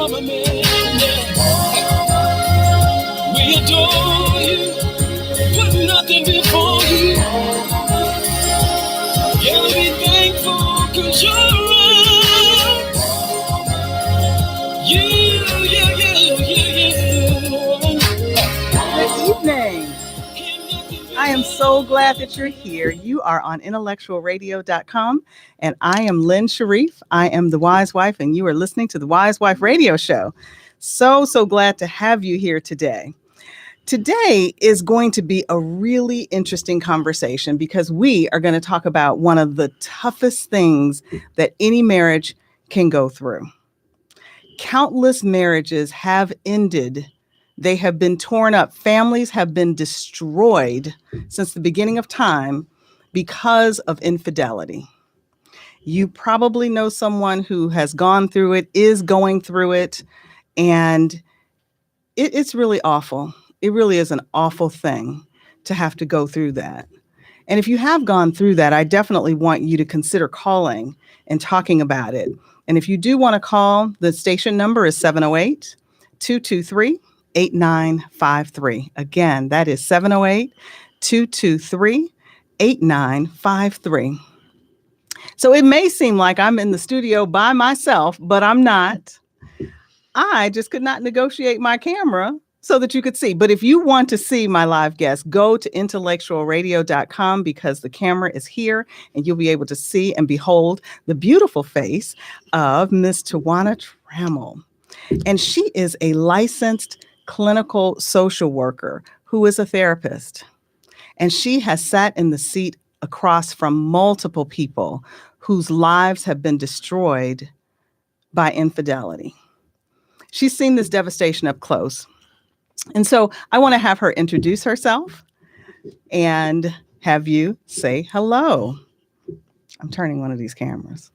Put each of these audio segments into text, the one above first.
from a man. We adore you, put nothing before you. Gotta be thankful 'cause you're around. Good evening. I am so glad that you're here. You are on IntellectualRadio.com, and I am Lynn Sharif. I am the Wise Wife, and you are listening to the Wise Wife Radio Show. So glad to have you here today. Today is going to be a really interesting conversation because we are going to talk about one of the toughest things that any marriage can go through. Countless marriages have ended. They have been torn up. Families have been destroyed since the beginning of time because of infidelity. You probably know someone who has gone through it, is going through it, and it's really awful. It really is an awful thing to have to go through that. And if you have gone through that, I definitely want you to consider calling and talking about it. And if you do want to call, the station number is 708-223-8953. Again, that is 708-223-8953. So it may seem like I'm in the studio by myself, but I'm not. I just could not negotiate my camera so that you could see. But if you want to see my live guest, go to IntellectualRadio.com because the camera is here and you'll be able to see and behold the beautiful face of Miss Tawanna Trammell. And she is a licensed clinical social worker who is a therapist. And she has sat in the seat across from multiple people whose lives have been destroyed by infidelity. She's seen this devastation up close. And so I want to have her introduce herself and have you say hello. I'm turning one of these cameras.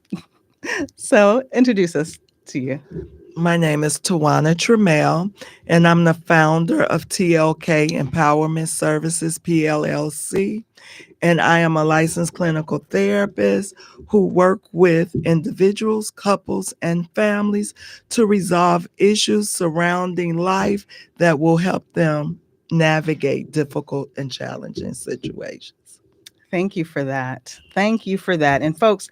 So introduce us to you. My name is Tawanna Trammell, and I'm the founder of TLK Empowerment Services, PLLC. And I am a licensed clinical therapist who work with individuals, couples, and families to resolve issues surrounding life that will help them navigate difficult and challenging situations. Thank you for that. Thank you for that. And folks,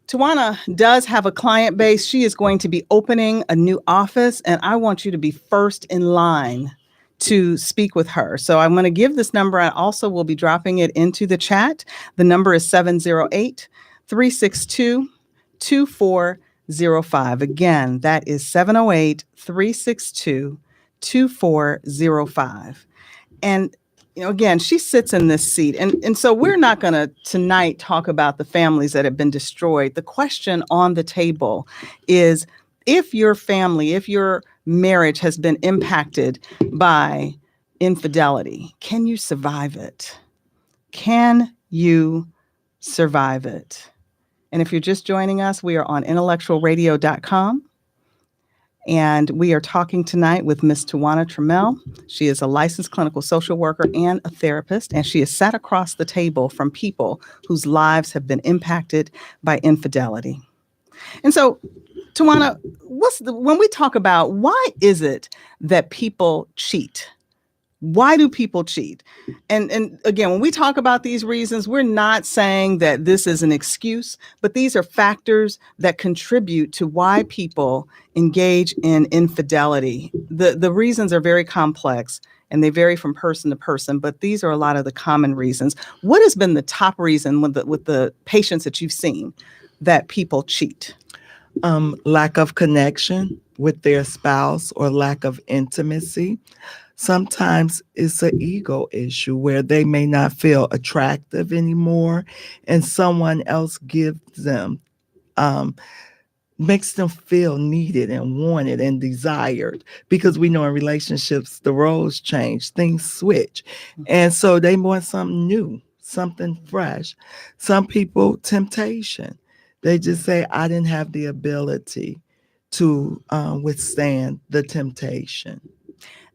Tawanna does have a client base. She is going to be opening a new office, and I want you to be first in line to speak with her. So I'm going to give this number. I also will be dropping it into the chat. The number is 708-362-2405. Again, that is 708-362-2405. And again, she sits in this seat. And so we're not going to tonight talk about the families that have been destroyed. The question on the table is, if your family, if your marriage has been impacted by infidelity, can you survive it? Can you survive it? And if you're just joining us, we are on IntellectualRadio.com. And we are talking tonight with Miss Tawanna Trammell. She is a licensed clinical social worker and a therapist, and she has sat across the table from people whose lives have been impacted by infidelity. And so, Tawanna, when we talk about why is it that people cheat? Why do people cheat? And again, when we talk about these reasons, we're not saying that this is an excuse, but these are factors that contribute to why people engage in infidelity. The reasons are very complex and they vary from person to person, but these are a lot of the common reasons. What has been the top reason with the patients that you've seen that people cheat? Lack of connection with their spouse or lack of intimacy. Sometimes it's an ego issue where they may not feel attractive anymore and someone else gives them, makes them feel needed and wanted and desired, because we know in relationships, the roles change, things switch. And so they want something new, something fresh. Some people, temptation. They just say, I didn't have the ability to withstand the temptation.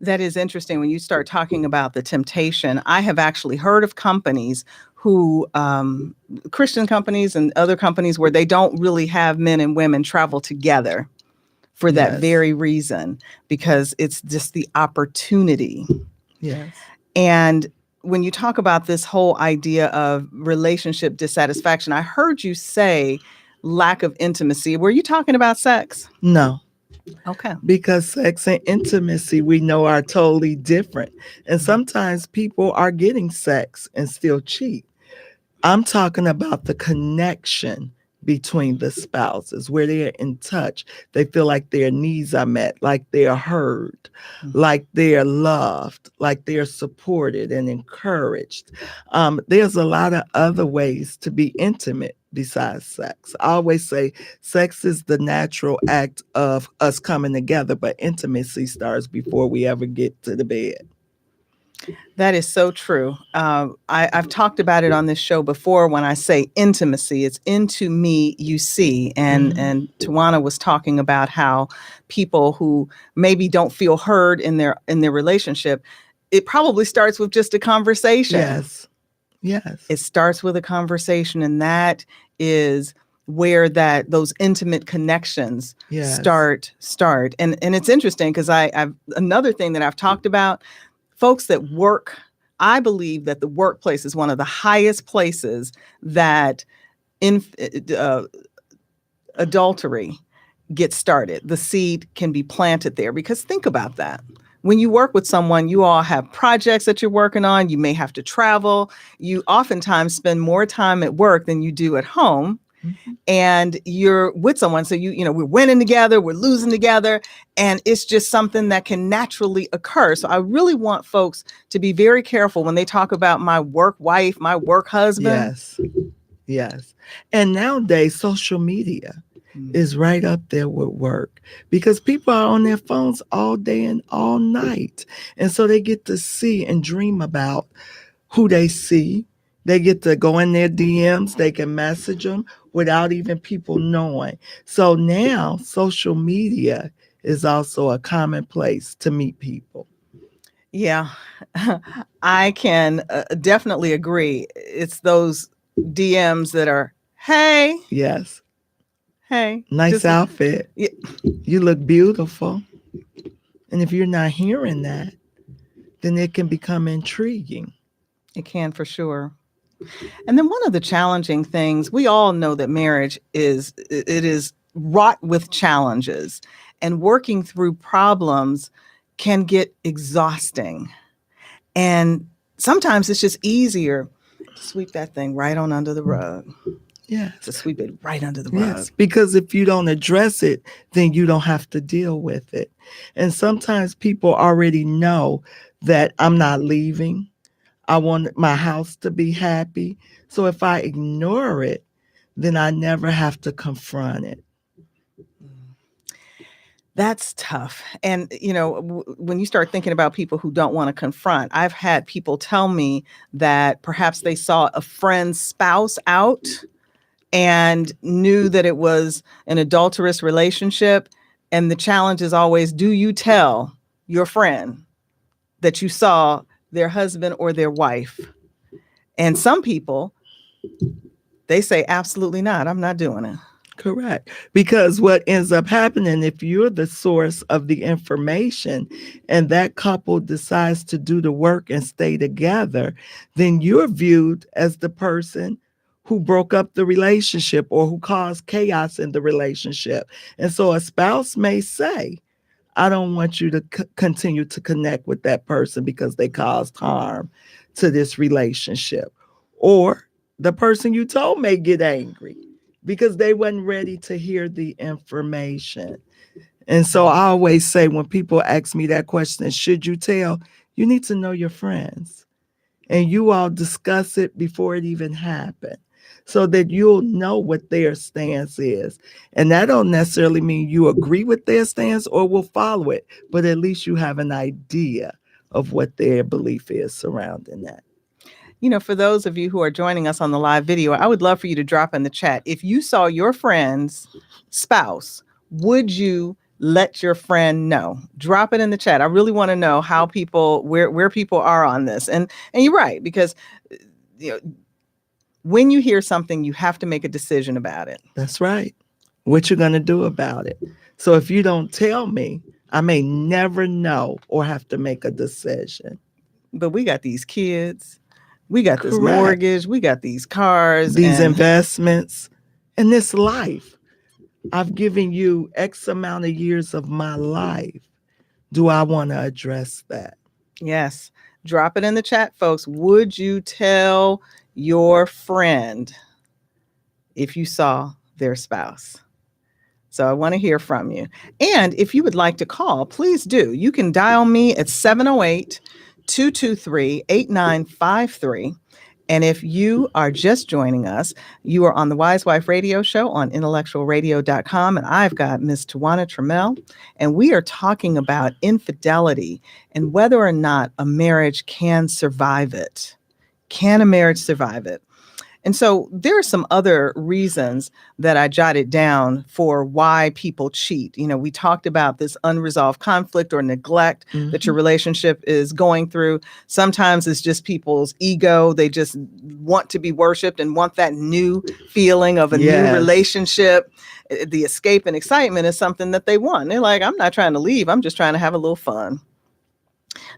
That is interesting when you start talking about the temptation. I have actually heard of companies who, Christian companies and other companies where they don't really have men and women travel together for that Yes. very reason, because it's just the opportunity. Yes. And when you talk about this whole idea of relationship dissatisfaction, I heard you say lack of intimacy. Were you talking about sex? No, Okay. because sex and intimacy we know are totally different. And sometimes people are getting sex and still cheat. I'm talking about the connection between the spouses where they're in touch. They feel like their needs are met, like they're heard, like they're loved, like they're supported and encouraged. There's a lot of other ways to be intimate besides sex. I always say sex is the natural act of us coming together, but intimacy starts before we ever get to the bed. That is so true. I've talked about it on this show before. When I say intimacy, it's into me, you see. And Tawanna was talking about how people who maybe don't feel heard in their relationship, it probably starts with just a conversation. Yes. Yes. It starts with a conversation, and that is where those intimate connections Yes. start. And it's interesting because I've another thing that I've talked about. Folks that work, I believe that the workplace is one of the highest places that adultery gets started. The seed can be planted there, because think about that. When you work with someone, you all have projects that you're working on. You may have to travel. You oftentimes spend more time at work than you do at home. Mm-hmm. And you're with someone. So we're winning together, we're losing together. And it's just something that can naturally occur. So I really want folks to be very careful when they talk about my work wife, my work husband. Yes. Yes. And nowadays, social media is right up there with work, because people are on their phones all day and all night. And so they get to see and dream about who they see. They get to go in their DMs. They can message them without even people knowing. So now social media is also a common place to meet people. Yeah, I can definitely agree. It's those DMs that are, hey. Yes. Hey. Nice outfit. Yeah. You look beautiful. And if you're not hearing that, then it can become intriguing. It can, for sure. And then one of the challenging things, we all know that marriage is wrought with challenges, and working through problems can get exhausting. And sometimes it's just easier to sweep that thing right on under the rug. Yes. To sweep it right under the rug. Yes, because if you don't address it, then you don't have to deal with it. And sometimes people already know that I'm not leaving. I want my house to be happy. So if I ignore it, then I never have to confront it. That's tough. And, when you start thinking about people who don't want to confront, I've had people tell me that perhaps they saw a friend's spouse out and knew that it was an adulterous relationship. And the challenge is always, do you tell your friend that you saw their husband or their wife? And some people, they say, absolutely not. I'm not doing it. Correct. Because what ends up happening, if you're the source of the information and that couple decides to do the work and stay together, then you're viewed as the person who broke up the relationship or who caused chaos in the relationship. And so a spouse may say, I don't want you to continue to connect with that person because they caused harm to this relationship. Or the person you told may get angry because they weren't ready to hear the information. And so I always say, when people ask me that question, should you tell? You need to know your friends. And you all discuss it before it even happened, so that you'll know what their stance is. And that don't necessarily mean you agree with their stance or will follow it, but at least you have an idea of what their belief is surrounding that. For those of you who are joining us on the live video, I would love for you to drop in the chat. If you saw your friend's spouse, would you let your friend know? Drop it in the chat. I really want to know how people, where people are on this. And you're right, because when you hear something, you have to make a decision about it. That's right. What you're going to do about it. So if you don't tell me, I may never know or have to make a decision. But we got these kids, we got this Correct. mortgage, we got these cars, These and investments and this life. I've given you X amount of years of my life. Do I want to address that? yes, drop it in the chat, folks. Would you tell your friend if you saw their spouse? So I want to hear from you. And if you would like to call, please do. You can dial me at 708-223-8953. And if you are just joining us, you are on the Wise Wife Radio Show on IntellectualRadio.com. And I've got Miss Tawanna Trammell, and we are talking about infidelity and whether or not a marriage can survive it. Can a marriage survive it? And so there are some other reasons that I jotted down for why people cheat. You know, we talked about this unresolved conflict or neglect that your relationship is going through. Sometimes it's just people's ego. They just want to be worshiped and want that new feeling of a new relationship. The escape and excitement is something that they want. They're like, I'm not trying to leave. I'm just trying to have a little fun.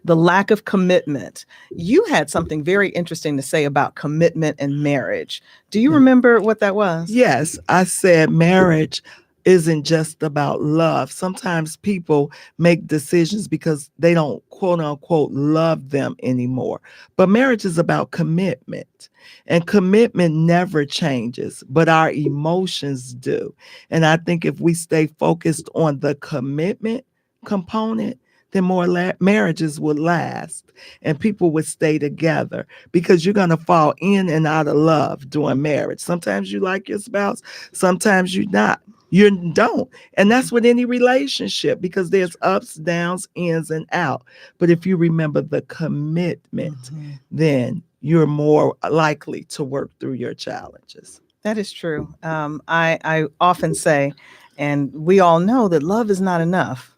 The lack of commitment. You had something very interesting to say about commitment and marriage. Do you remember what that was? Yes, I said marriage isn't just about love. Sometimes people make decisions because they don't, quote unquote, love them anymore. But marriage is about commitment. And commitment never changes, but our emotions do. And I think if we stay focused on the commitment component, then more marriages would last and people would stay together, because you're going to fall in and out of love during marriage. Sometimes you like your spouse, sometimes you not. You don't. And that's with any relationship, because there's ups, downs, ins, and out. But if you remember the commitment, then you're more likely to work through your challenges. That is true. I often say, and we all know, that love is not enough.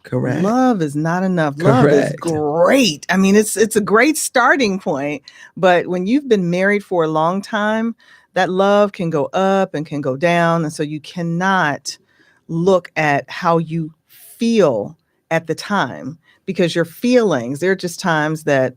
Correct. Love is not enough. Love is great. I mean, it's a great starting point. But when you've been married for a long time, that love can go up and can go down. And so you cannot look at how you feel at the time, because your feelings, there are just times that,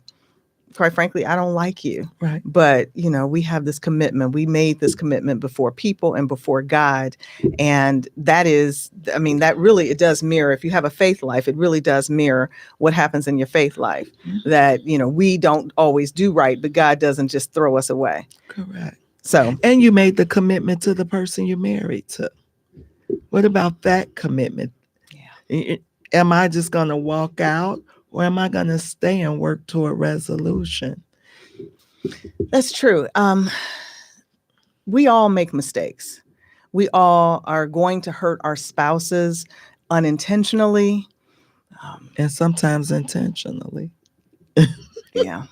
quite frankly, I don't like you. Right. But, you know, we have this commitment. We made this commitment before people and before God. And that is, I mean, that really, it does mirror. If you have a faith life, it really does mirror what happens in your faith life. That, you know, we don't always do right, but God doesn't just throw us away. Correct. So, and you made the commitment to the person you're married to. What about that commitment? Yeah. Am I just going to walk out, or am I going to stay and work toward resolution? That's true. We all make mistakes. We all are going to hurt our spouses unintentionally. And sometimes intentionally. Yeah.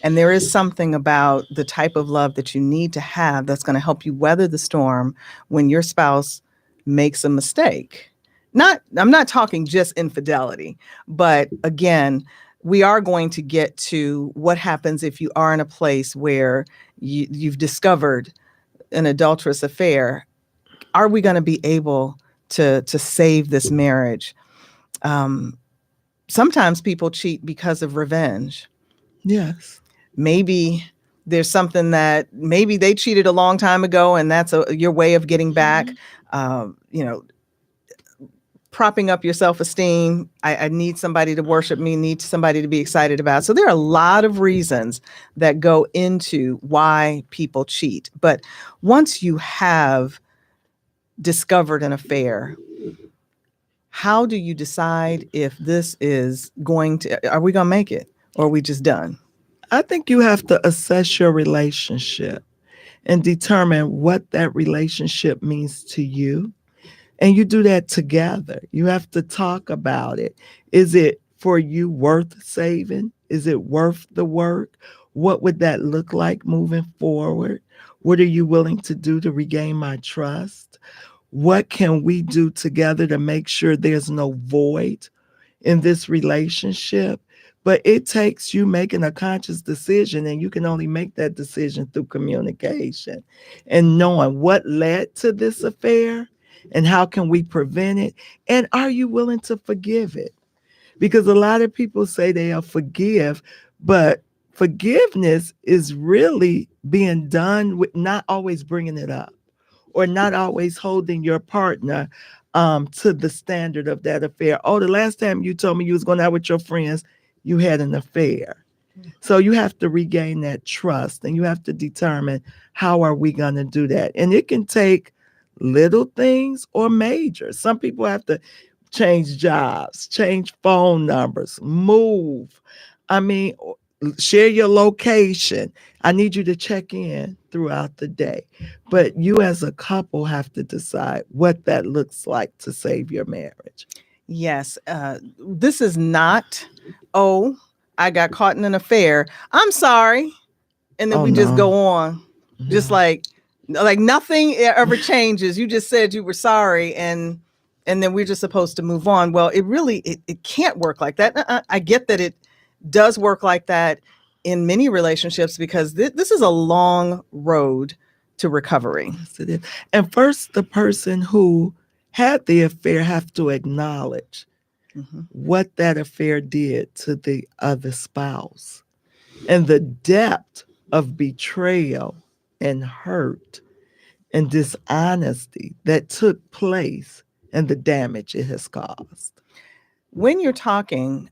And there is something about the type of love that you need to have that's going to help you weather the storm when your spouse makes a mistake. I'm not talking just infidelity, but again, we are going to get to what happens if you are in a place where you've discovered an adulterous affair. Are we going to be able to save this marriage? Sometimes people cheat because of revenge. Yes. Maybe there's something that maybe they cheated a long time ago, and that's your way of getting back. Propping up your self-esteem. I need somebody to worship me, need somebody to be excited about. So there are a lot of reasons that go into why people cheat. But once you have discovered an affair, how do you decide if this is are we going to make it, or are we just done? I think you have to assess your relationship and determine what that relationship means to you. And you do that together. You have to talk about it. Is it for you worth saving? Is it worth the work? What would that look like moving forward? What are you willing to do to regain my trust? What can we do together to make sure there's no void in this relationship? But it takes you making a conscious decision, and you can only make that decision through communication and knowing what led to this affair And how can we prevent it? And are you willing to forgive it? Because a lot of people say they'll forgive, but forgiveness is really being done with not always bringing it up or not always holding your partner to the standard of that affair. Oh, the last time you told me you was going out with your friends, you had an affair. So you have to regain that trust, and you have to determine how are we going to do that. And it can take little things or major. Some people have to change jobs, change phone numbers, move. I mean, share your location. I need you to check in throughout the day. But you as a couple have to decide what that looks like to save your marriage. Yes. This is not, oh, I got caught in an affair. I'm sorry. And then Oh, we just no. go on. Just like nothing ever changes. You just said you were sorry and then we're just supposed to move on. Well, it really, it can't work like that. I get that it does work like that in many relationships because this is a long road to recovery. Yes, it is. And first, the person who had the affair have to acknowledge what that affair did to the other spouse and the depth of betrayal and hurt and dishonesty that took place and the damage it has caused. When you're talking,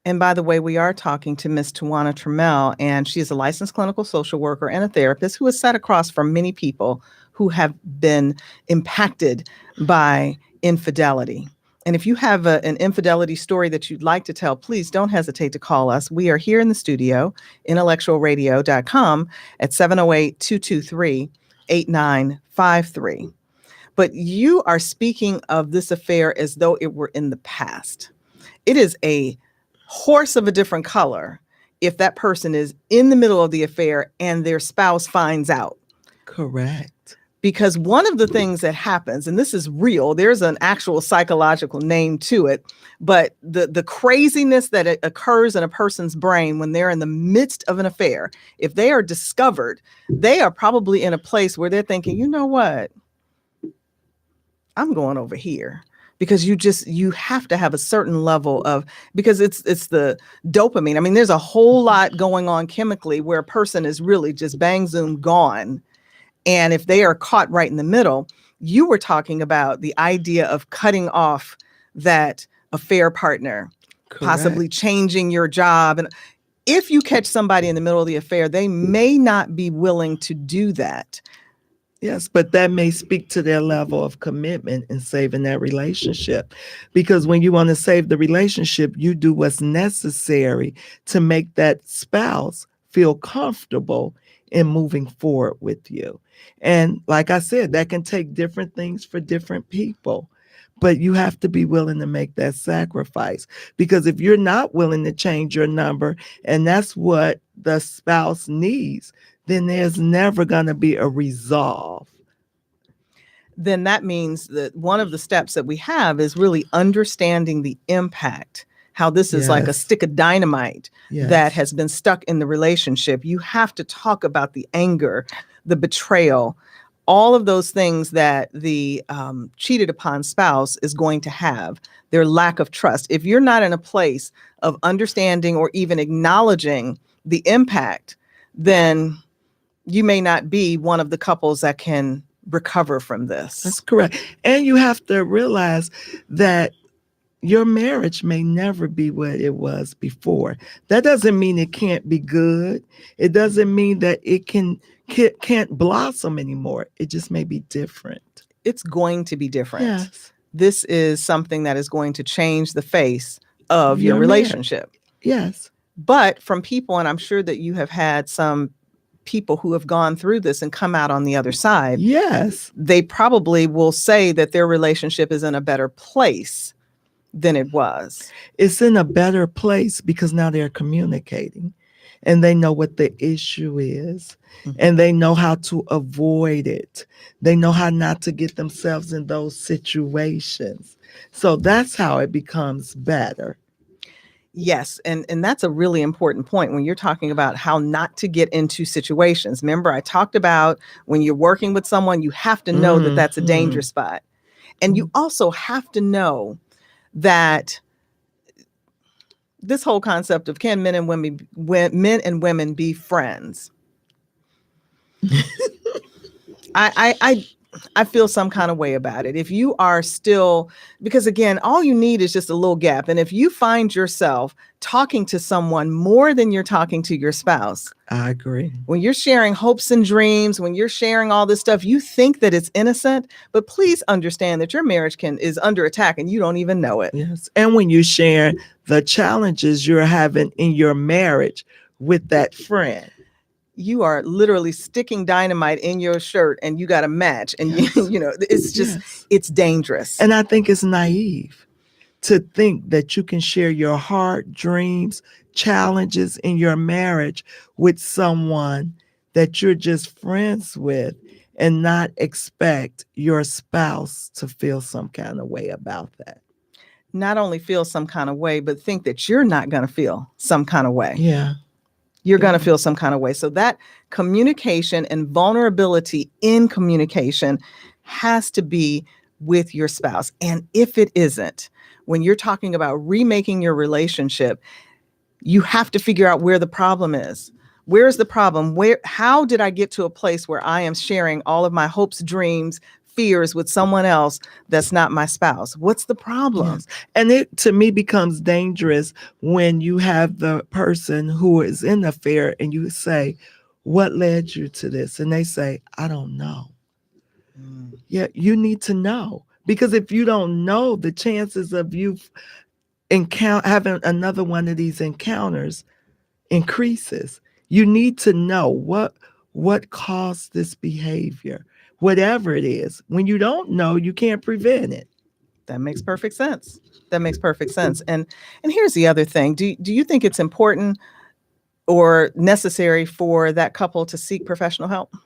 and by the way, we are talking to Miss Tawanna Trammell, and she is a licensed clinical social worker and a therapist who has sat across from many people who have been impacted by infidelity. And if you have an infidelity story that you'd like to tell, please don't hesitate to call us. We are here in the studio, IntellectualRadio.com at 708-223-8953. But you are speaking of this affair as though it were in the past. It is a horse of a different color if that person is in the middle of the affair and their spouse finds out. Correct. Because one of the things that happens, and this is real, there's an actual psychological name to it, but the craziness that occurs in a person's brain when they're in the midst of an affair, if they are discovered, they are probably in a place where they're thinking, you know what? I'm going over here. Because you have to have a certain level of, because it's the dopamine. I mean, there's a whole lot going on chemically where a person is really just bang, zoom, gone. And if they are caught right in the middle, you were talking about the idea of cutting off that affair partner, Correct. Possibly changing your job. And if you catch somebody in the middle of the affair, they may not be willing to do that. Yes, but that may speak to their level of commitment in saving that relationship. Because when you want to save the relationship, you do what's necessary to make that spouse feel comfortable in moving forward with you. And like I said, that can take different things for different people. But you have to be willing to make that sacrifice. Because if you're not willing to change your number, and that's what the spouse needs, then there's never going to be a resolve. Then that means that one of the steps that we have is really understanding the impact, how this is like a stick of dynamite that has been stuck in the relationship. You have to talk about the anger, the betrayal, all of those things that the cheated upon spouse is going to have, their lack of trust. If you're not in a place of understanding or even acknowledging the impact, then you may not be one of the couples that can recover from this. That's correct. And you have to realize that your marriage may never be what it was before. That doesn't mean it can't be good. It doesn't mean that it can't blossom anymore. It just may be different. It's going to be different. Yes. This is something that is going to change the face of your relationship. Yes. But from people, and I'm sure that you have had some people who have gone through this and come out on the other side. Yes. They probably will say that their relationship is in a better place than it was. It's in a better place because now they're communicating and they know what the issue is and they know how to avoid it. They know how not to get themselves in those situations. So that's how it becomes better. Yes. And that's a really important point when you're talking about how not to get into situations. Remember, I talked about when you're working with someone, you have to know that that's a danger spot. And you also have to know that this whole concept of can men and women be friends? I feel some kind of way about it. If you are still, because again, all you need is just a little gap. And if you find yourself talking to someone more than you're talking to your spouse, I agree. when you're sharing hopes and dreams, when you're sharing all this stuff, you think that it's innocent, but please understand that your marriage is under attack and you don't even know it. Yes. And when you share the challenges you're having in your marriage with that friend, you are literally sticking dynamite in your shirt and you got a match. And it's just, it's dangerous. And I think it's naive to think that you can share your heart, dreams, challenges in your marriage with someone that you're just friends with and not expect your spouse to feel some kind of way about that. Not only feel some kind of way, but think that you're not going to feel some kind of way. Yeah. You're going to feel some kind of way. So that communication and vulnerability in communication has to be with your spouse. And if it isn't, when you're talking about remaking your relationship, you have to figure out where the problem is. Where's the problem? How did I get to a place where I am sharing all of my hopes, dreams, fears with someone else that's not my spouse? What's the problem? Yes. And it, to me, becomes dangerous when you have the person who is in the affair and you say, what led you to this? And they say, I don't know. Yeah, you need to know. Because if you don't know, the chances of you having another one of these encounters increases. You need to know what caused this behavior. Whatever it is, when you don't know, you can't prevent it. That makes perfect sense. That makes perfect sense. And here's the other thing. Do you think it's important or necessary for that couple to seek professional help?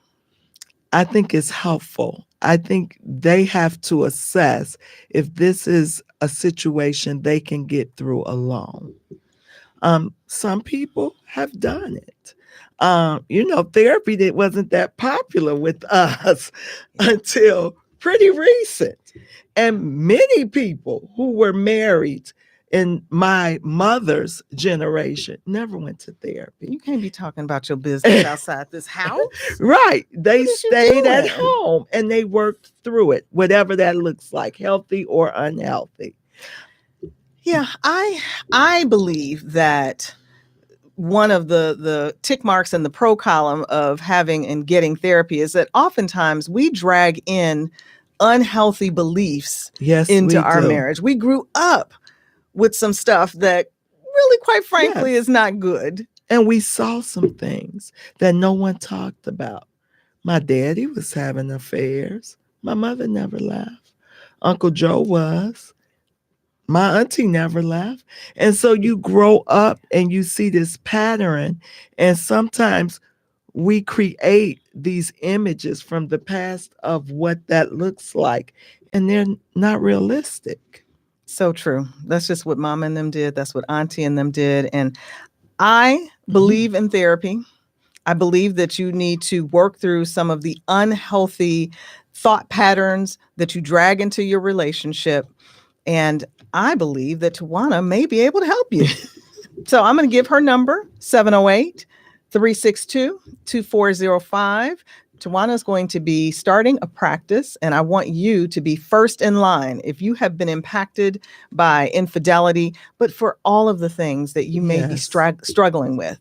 I think it's helpful. I think they have to assess if this is a situation they can get through alone. Some people have done it. Therapy that wasn't that popular with us until pretty recent. And many people who were married in my mother's generation never went to therapy. You can't be talking about your business outside this house. Right. They stayed at home and they worked through it, whatever that looks like, healthy or unhealthy. Yeah, I believe that one of the tick marks in the pro column of having and getting therapy is that oftentimes we drag in unhealthy beliefs into our marriage. We grew up with some stuff that really, quite frankly, is not good. And we saw some things that no one talked about. My daddy was having affairs. My mother never left. Uncle Joe was. My auntie never left. And so you grow up and you see this pattern. And sometimes we create these images from the past of what that looks like. And they're not realistic. So true. That's just what mama and them did. That's what auntie and them did. And I believe in therapy. I believe that you need to work through some of the unhealthy thought patterns that you drag into your relationship. And I believe that Tawanna may be able to help you. So I'm going to give her number, 708-362-2405. Tawanna is going to be starting a practice, and I want you to be first in line if you have been impacted by infidelity, but for all of the things that you may be struggling with.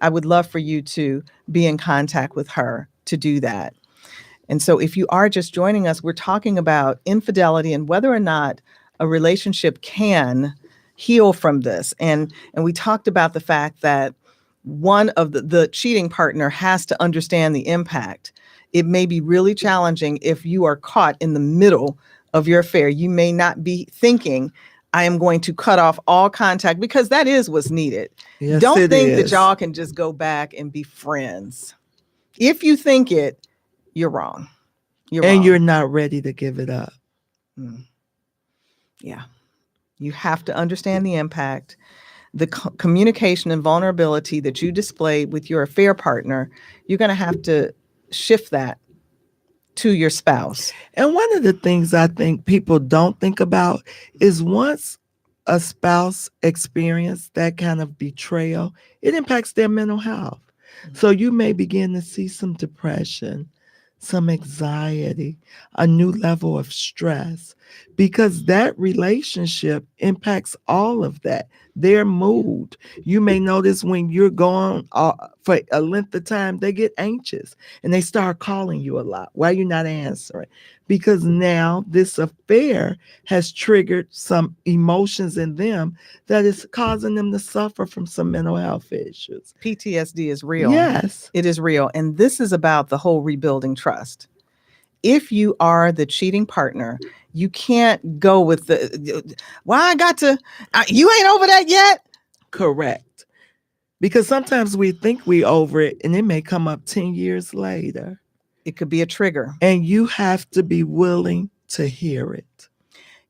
I would love for you to be in contact with her to do that. And so if you are just joining us, we're talking about infidelity and whether or not a relationship can heal from this. And we talked about the fact that one of the cheating partner has to understand the impact. It may be really challenging if you are caught in the middle of your affair. You may not be thinking, I am going to cut off all contact, because that is what's needed. Yes, Don't think that y'all can just go back and be friends. If you think it, you're wrong. You're not ready to give it up. Yeah. You have to understand the impact, the communication and vulnerability that you displayed with your affair partner. You're going to have to shift that to your spouse. And one of the things I think people don't think about is once a spouse experience that kind of betrayal, it impacts their mental health. So you may begin to see some depression, some anxiety, a new level of stress, because that relationship impacts all of that. Their mood. You may notice when you're gone for a length of time, they get anxious and they start calling you a lot. Why are you not answering? Because now this affair has triggered some emotions in them that is causing them to suffer from some mental health issues. PTSD is real. Yes. It is real. And this is about the whole rebuilding trust. If you are the cheating partner, you can't go with you ain't over that yet. Correct. Because sometimes we think we over it and it may come up 10 years later. It could be a trigger. And you have to be willing to hear it.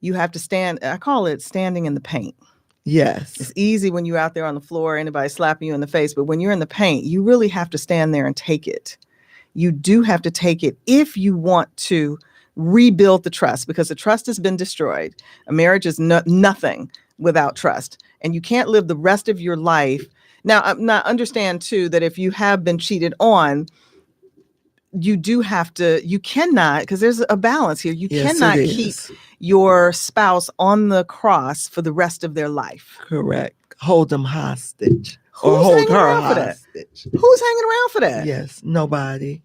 You have to stand. I call it standing in the paint. Yes. It's easy when you're out there on the floor, anybody slapping you in the face. But when you're in the paint, you really have to stand there and take it. You do have to take it if you want to rebuild the trust, because the trust has been destroyed. A marriage is nothing without trust. And you can't live the rest of your life. Now, understand, too, that if you have been cheated on, you cannot, because there's a balance here. You cannot keep your spouse on the cross for the rest of their life. Correct. Hold them hostage. Who's hanging around for that? Who's hanging around for that? Yes, nobody.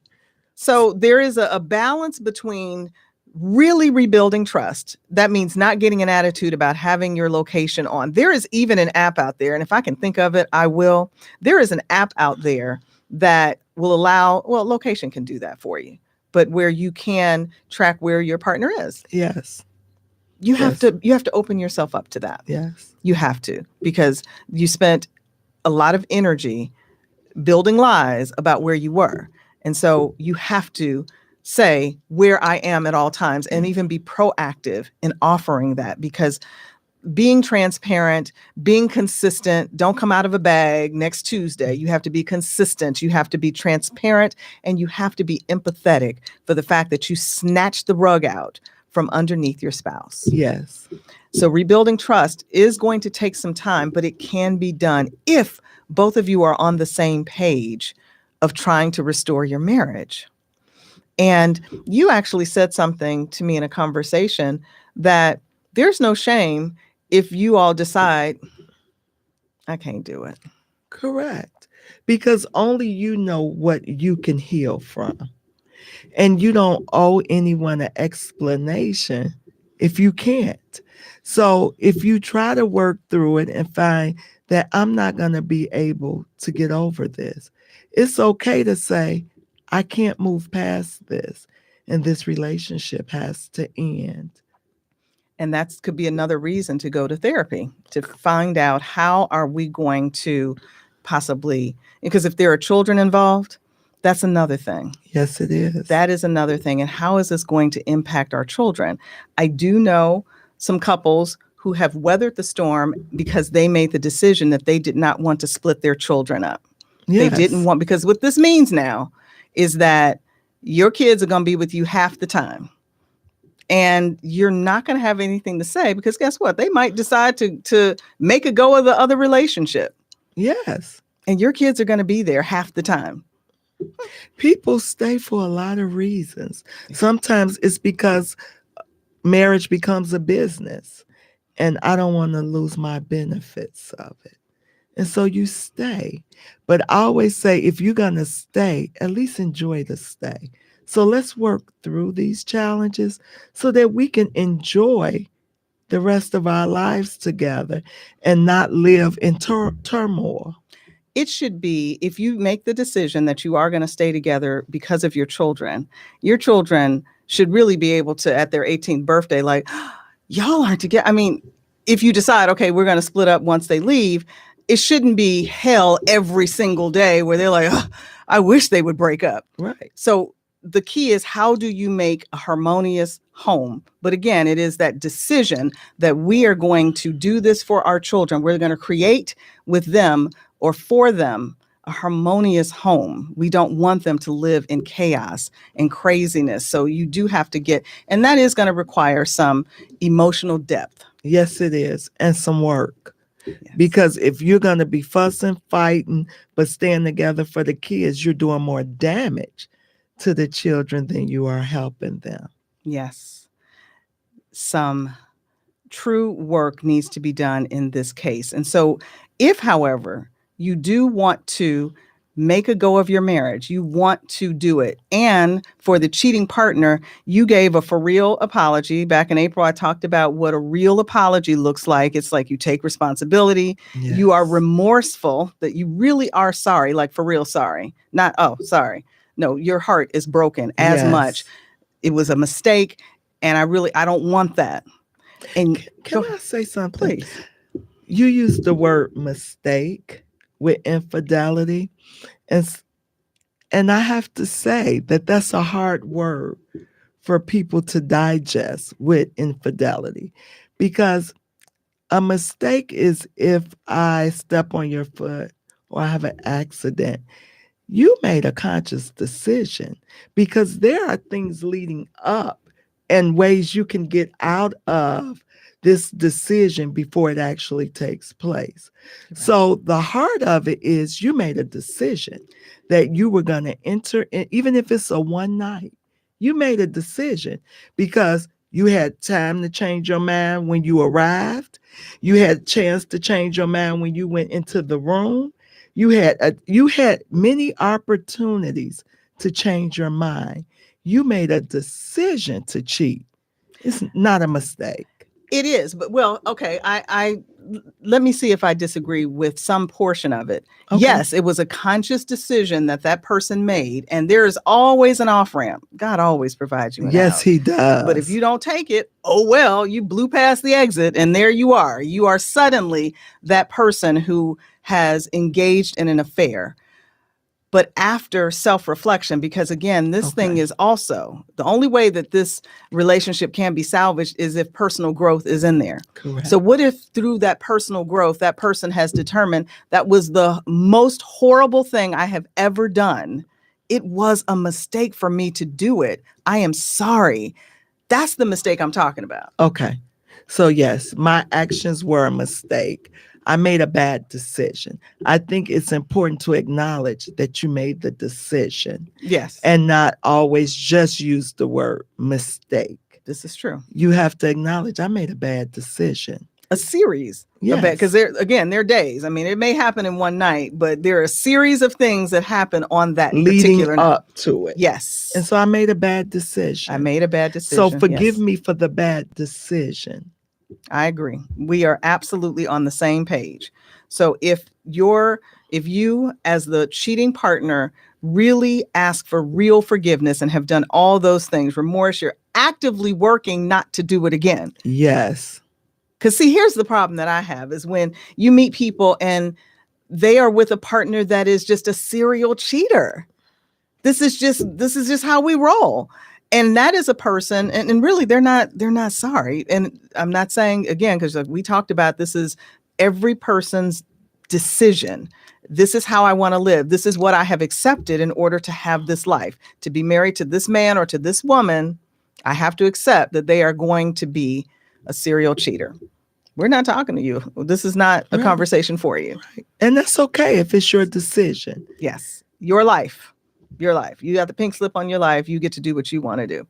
So there is a balance between really rebuilding trust. That means not getting an attitude about having your location on. There is even an app out there, and if I can think of it, I will. There is an app out there that will allow, location can do that for you, but where you can track where your partner is. Yes. You have to open yourself up to that. Yes. You have to, because you spent a lot of energy building lies about where you were. And so you have to say where I am at all times and even be proactive in offering that, because being transparent, being consistent, don't come out of a bag next Tuesday. You have to be consistent. You have to be transparent, and you have to be empathetic for the fact that you snatched the rug out from underneath your spouse. Yes. So rebuilding trust is going to take some time, but it can be done if both of you are on the same page of trying to restore your marriage. And you actually said something to me in a conversation that there's no shame if you all decide, I can't do it. Correct. Because only you know what you can heal from. And you don't owe anyone an explanation if you can't. So if you try to work through it and find that I'm not going to be able to get over this, it's okay to say, I can't move past this, and this relationship has to end. And that could be another reason to go to therapy, to find out how are we going to possibly, because if there are children involved, that's another thing. Yes, it is. That is another thing. And how is this going to impact our children? I do know some couples who have weathered the storm because they made the decision that they did not want to split their children up. Yes. They didn't want, because what this means now is that your kids are going to be with you half the time. And you're not going to have anything to say, because guess what? They might decide to make a go of the other relationship. Yes. And your kids are going to be there half the time. People stay for a lot of reasons. Sometimes it's because marriage becomes a business and I don't want to lose my benefits of it. And so you stay. But I always say, if you're going to stay, at least enjoy the stay. So let's work through these challenges so that we can enjoy the rest of our lives together and not live in turmoil. It should be, if you make the decision that you are going to stay together because of your children should really be able to, at their 18th birthday, like, y'all aren't together. I mean, if you decide, okay, we're going to split up once they leave, it shouldn't be hell every single day where they're like, oh, I wish they would break up. Right. So the key is, how do you make a harmonious home? But again, it is that decision that we are going to do this for our children. We're going to create with them or for them a harmonious home. We don't want them to live in chaos and craziness. So you do have to and that is going to require some emotional depth. Yes, it is. And some work. Yes. Because if you're going to be fussing, fighting, but staying together for the kids, you're doing more damage to the children than you are helping them. Yes. Some true work needs to be done in this case. And so if, however, you do want to make a go of your marriage, you want to do it, and for the cheating partner, you gave a for real apology. Back in April, I talked about what a real apology looks like. It's like you take responsibility, Yes. you are remorseful, that you really are sorry, like for real sorry, not, oh, sorry. No, your heart is broken as much. It was a mistake, and I don't want that. And can I say something? Please. You used the word mistake with infidelity. And I have to say that that's a hard word for people to digest with infidelity, because a mistake is if I step on your foot or I have an accident. You made a conscious decision, because there are things leading up and ways you can get out of this decision before it actually takes place. Right. So the heart of it is you made a decision that you were going to enter in, even if it's a one night. You made a decision because you had time to change your mind when you arrived. You had a chance to change your mind when you went into the room. You had many opportunities to change your mind. You made a decision to cheat. It's not a mistake. It is, but okay. I let me see if I disagree with some portion of it. Okay. Yes, it was a conscious decision that person made, and there is always an off ramp. God always provides you an Yes, out. He does. But if you don't take it, oh well, you blew past the exit, and there you are. You are suddenly that person who has engaged in an affair. But after self-reflection, because again, this thing is also the only way that this relationship can be salvaged is if personal growth is in there. Correct. So what if through that personal growth, that person has determined that was the most horrible thing I have ever done. It was a mistake for me to do it. I am sorry. That's the mistake I'm talking about. Okay. So yes, my actions were a mistake. I made a bad decision. I think it's important to acknowledge that you made the decision. Yes. And not always just use the word mistake. This is true. You have to acknowledge I made a bad decision. A series. Yes. Because there are days. I mean, it may happen in one night, but there are a series of things that happen on that particular night. Leading up to it. Yes. And so I made a bad decision. So forgive me for the bad decision. I agree. We are absolutely on the same page. So if you as the cheating partner really ask for real forgiveness and have done all those things, remorse, you're actively working not to do it again. Yes. Because see, here's the problem that I have is when you meet people and they are with a partner that is just a serial cheater. This is just how we roll. And that is a person, and really they're not sorry. And I'm not saying, again, because we talked about this is every person's decision. This is how I want to live. This is what I have accepted in order to have this life. To be married to this man or to this woman, I have to accept that they are going to be a serial cheater. We're not talking to you. This is not a conversation for you. Right. And that's okay if it's your decision. Yes. Your life. Your life. You got the pink slip on your life. You get to do what you want to do.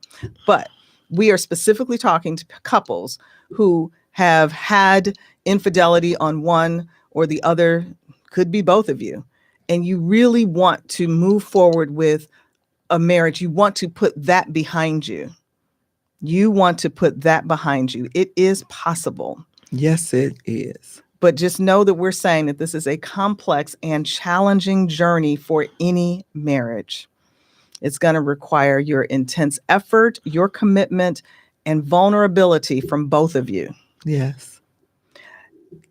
But we are specifically talking to couples who have had infidelity on one or the other, could be both of you. And you really want to move forward with a marriage. You want to put that behind you. You want to put that behind you. It is possible. Yes, it is. But just know that we're saying that this is a complex and challenging journey for any marriage. It's going to require your intense effort, your commitment, and vulnerability from both of you. Yes.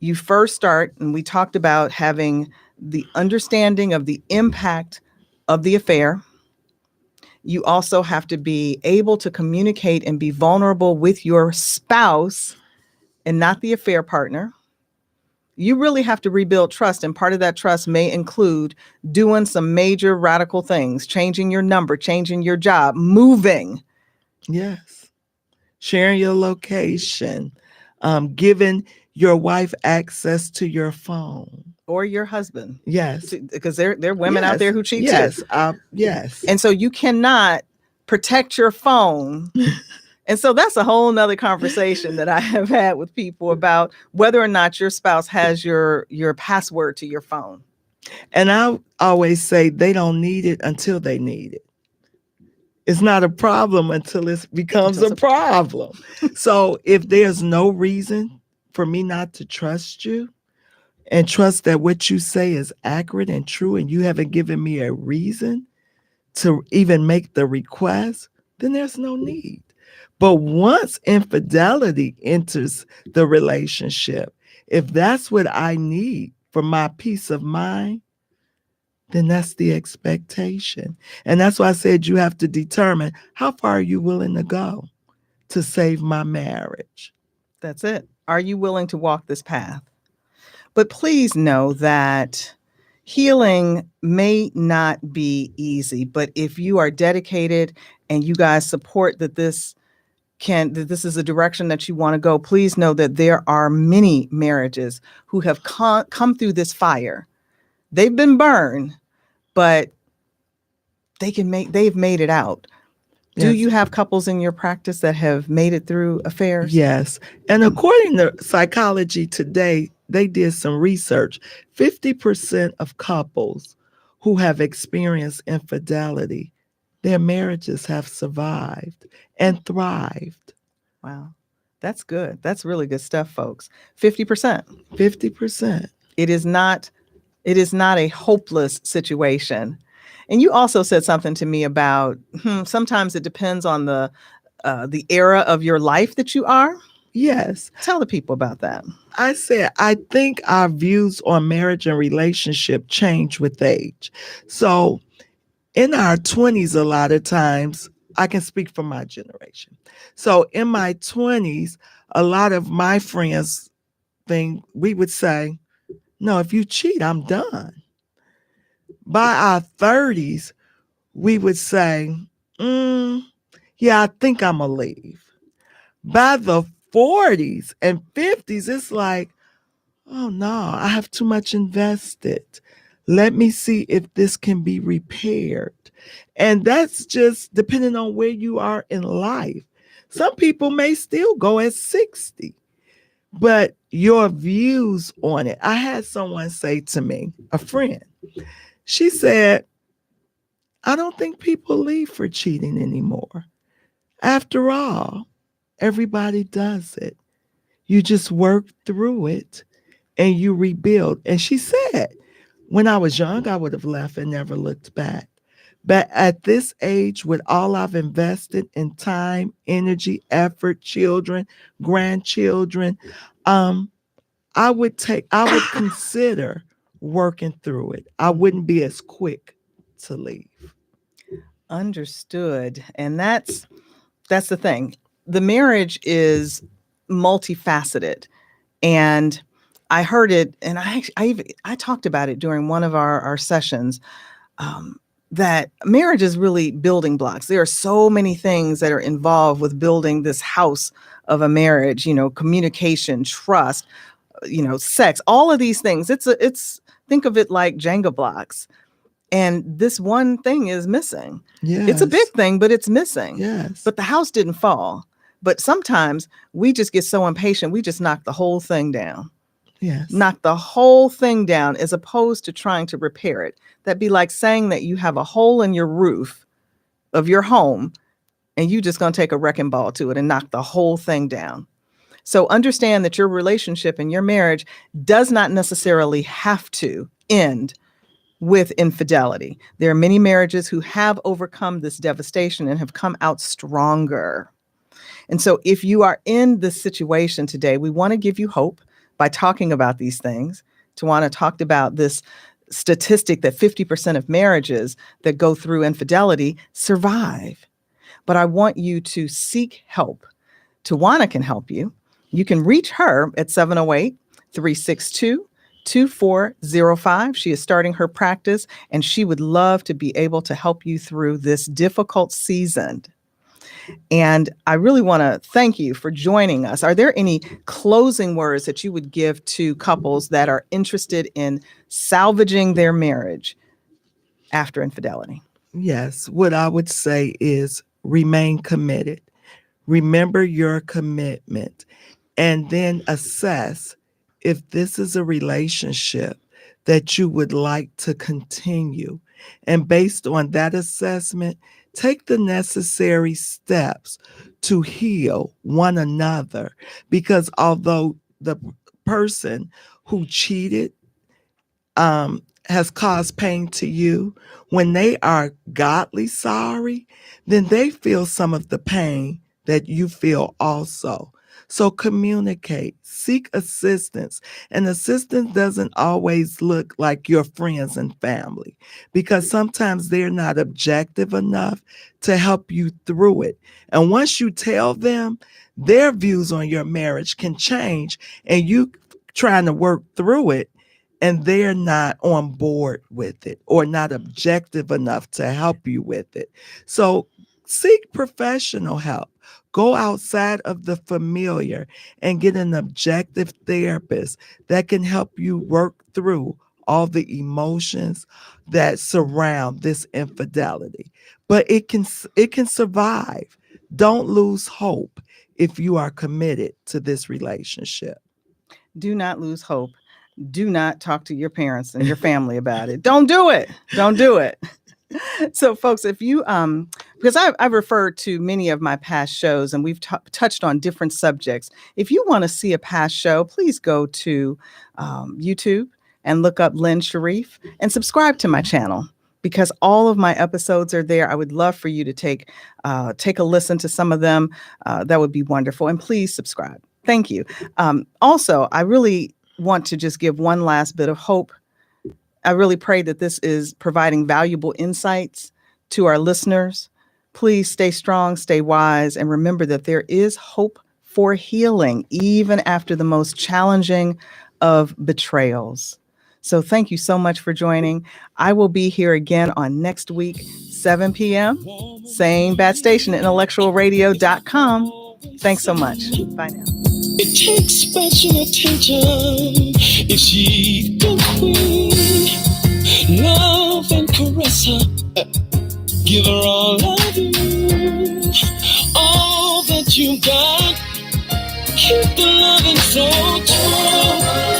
You first start, and we talked about having the understanding of the impact of the affair. You also have to be able to communicate and be vulnerable with your spouse and not the affair partner. You really have to rebuild trust. And part of that trust may include doing some major radical things, changing your number, changing your job, moving. Yes. Sharing your location, giving your wife access to your phone. Or your husband. Yes. Because there are women out there who cheat yes. too. Yes. And so you cannot protect your phone. And so that's a whole nother conversation that I have had with people about whether or not your spouse has your password to your phone. And I always say they don't need it until they need it. It's not a problem until it becomes a problem. So if there's no reason for me not to trust you and trust that what you say is accurate and true, and you haven't given me a reason to even make the request, then there's no need. But once infidelity enters the relationship, if that's what I need for my peace of mind, then that's the expectation. And that's why I said you have to determine how far are you willing to go to save my marriage. That's it. Are you willing to walk this path? But please know that healing may not be easy, but if you are dedicated and you guys support that this is a direction that you want to go, please know that there are many marriages who have come through this fire. They've been burned, but they've made it out. Yes. Do you have couples in your practice that have made it through affairs? Yes. And according to Psychology Today, they did some research. 50% of couples who have experienced infidelity, their marriages have survived and thrived. Wow. That's good. That's really good stuff, folks. 50%. 50%. It is not a hopeless situation. And you also said something to me about sometimes it depends on the era of your life that you are. Yes. Tell the people about that. I said, I think our views on marriage and relationship change with age. So in our 20s, a lot of times, I can speak for my generation. So in my 20s, a lot of my friends we would say, no, if you cheat, I'm done. By our 30s, we would say, yeah, I think I'm going to leave. By the 40s and 50s, it's like, oh no, I have too much invested. Let me see if this can be repaired. And that's just depending on where you are in life. Some people may still go at 60, but your views on it. I had someone say to me, a friend, she said, I don't think people leave for cheating anymore. After all, everybody does it. You just work through it and you rebuild. And she said, when I was young, I would have left and never looked back. But at this age, with all I've invested in time, energy, effort, children, grandchildren, I would consider working through it. I wouldn't be as quick to leave. Understood. And that's the thing. The marriage is multifaceted. And I heard it, and I talked about it during one of our sessions, that marriage is really building blocks. There are so many things that are involved with building this house of a marriage, communication, trust, sex, all of these things. Think of it like Jenga blocks. And this one thing is missing. Yes. It's a big thing, but it's missing. Yes. But the house didn't fall. But sometimes we just get so impatient, we just knock the whole thing down. Yes. Knock the whole thing down as opposed to trying to repair it. That'd be like saying that you have a hole in your roof of your home and you just going to take a wrecking ball to it and knock the whole thing down. So understand that your relationship and your marriage does not necessarily have to end with infidelity. There are many marriages who have overcome this devastation and have come out stronger. And so if you are in this situation today, we want to give you hope by talking about these things. Tawanna talked about this statistic that 50% of marriages that go through infidelity survive. But I want you to seek help. Tawanna can help you. You can reach her at 362-2405. She is starting her practice, and she would love to be able to help you through this difficult season. And I really want to thank you for joining us. Are there any closing words that you would give to couples that are interested in salvaging their marriage after infidelity? Yes, what I would say is remain committed. Remember your commitment, and then assess if this is a relationship that you would like to continue. And based on that assessment, take the necessary steps to heal one another. Because although the person who cheated has caused pain to you, when they are godly sorry, then they feel some of the pain that you feel also. So communicate, seek assistance. And assistance doesn't always look like your friends and family, because sometimes they're not objective enough to help you through it. And once you tell them, their views on your marriage can change, and you trying to work through it, and they're not on board with it or not objective enough to help you with it. So seek professional help. Go outside of the familiar and get an objective therapist that can help you work through all the emotions that surround this infidelity. But it can survive. Don't lose hope if you are committed to this relationship. Do not lose hope. Do not talk to your parents and your family about it. Don't do it. Don't do it. So, folks, if you, because I've referred to many of my past shows, and we've touched on different subjects. If you want to see a past show, please go to YouTube and look up Lynn Sharif and subscribe to my channel, because all of my episodes are there. I would love for you to take a listen to some of them. That would be wonderful. And please subscribe. Thank you. Also, I really want to just give one last bit of hope. I really pray that this is providing valuable insights to our listeners. Please stay strong, stay wise, and remember that there is hope for healing, even after the most challenging of betrayals. So thank you so much for joining. I will be here again on next week, 7 p.m., same bat station, IntellectualRadio.com. Thanks so much. Bye now. It takes special attention if she's the queen. Love and caress her, give her all of you, all that you got. Keep the loving so true.